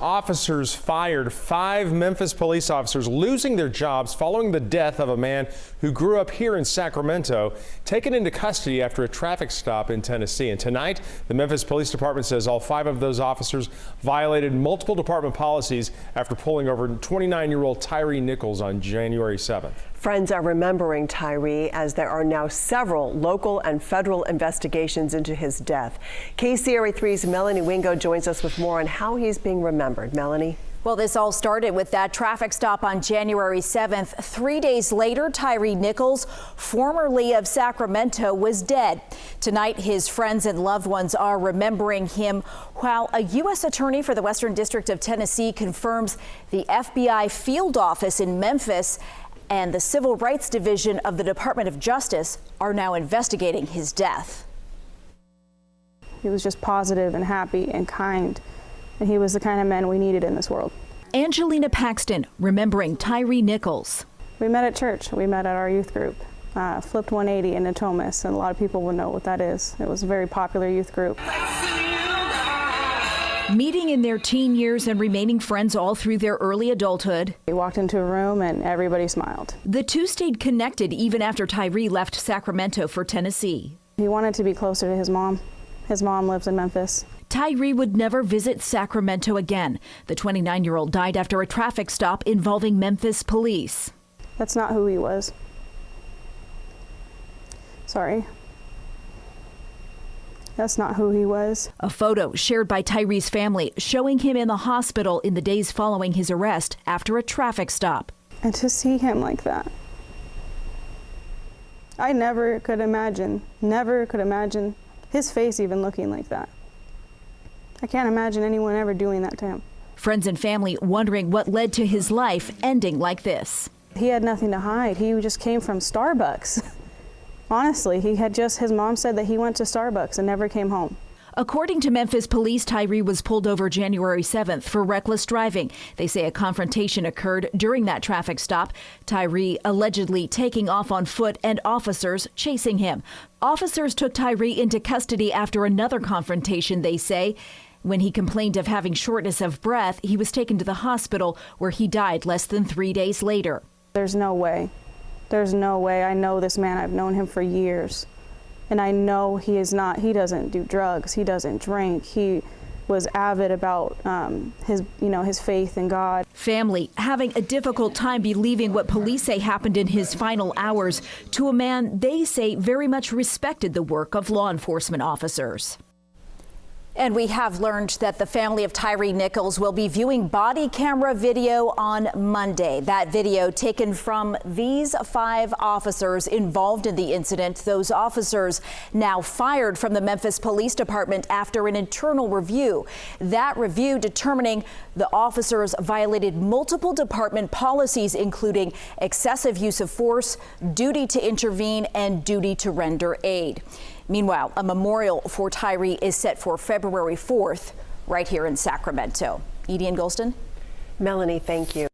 officers fired. 5 Memphis police officers losing their jobs following the death of a man who grew up here in Sacramento, taken into custody after a traffic stop in Tennessee. And tonight, the Memphis Police Department says all 5 of those officers violated multiple department policies after pulling over 29-year-old Tyree Nichols on January 7th. Friends are remembering Tyree as there are now several local and federal investigations into his death. KCRA 3's Melanie Wingo joins us with more on how he's being remembered. Melanie? Well, this all started with that traffic stop on January 7th. 3 days later, Tyree Nichols, formerly of Sacramento, was dead. Tonight, his friends and loved ones are remembering him, while a U.S. attorney for the Western District of Tennessee confirms the FBI field office in Memphis and the Civil Rights Division of the Department of Justice are now investigating his death. He was just positive and happy and kind, and he was the kind of man we needed in this world. Angelina Paxton remembering Tyree Nichols. We met at church. We met at our youth group, Flipped 180 in Natomas, and a lot of people will know what that is. It was a very popular youth group. Meeting in their teen years and remaining friends all through their early adulthood. We walked into a room and everybody smiled. The two stayed connected even after Tyree left Sacramento for Tennessee. He wanted to be closer to his mom. His mom lives in Memphis. Tyree would never visit Sacramento again. The 29-year-old died after a traffic stop involving Memphis police. That's not who he was. Sorry. That's not who he was. A photo shared by Tyree's family showing him in the hospital in the days following his arrest after a traffic stop. And to see him like that, I never could imagine his face even looking like that. I can't imagine anyone ever doing that to him. Friends and family wondering what led to his life ending like this. He had nothing to hide. He just came from Starbucks. Honestly, his mom said that he went to Starbucks and never came home. According to Memphis police, Tyree was pulled over January 7th for reckless driving. They say a confrontation occurred during that traffic stop. Tyree allegedly taking off on foot and officers chasing him. Officers took Tyree into custody after another confrontation, they say. When he complained of having shortness of breath, he was taken to the hospital where he died less than 3 days later. There's no way. There's no way. I know this man. I've known him for years. And I know he doesn't do drugs. He doesn't drink. He was avid about his faith in God. Family having a difficult time believing what police say happened in his final hours to a man they say very much respected the work of law enforcement officers. And we have learned that the family of Tyree Nichols will be viewing body camera video on Monday. That video taken from these 5 officers involved in the incident. Those officers now fired from the Memphis Police Department after an internal review. That review determining the officers violated multiple department policies, including excessive use of force, duty to intervene, and duty to render aid. Meanwhile, a memorial for Tyree is set for February 4th right here in Sacramento. Edie and Golston. Melanie, thank you.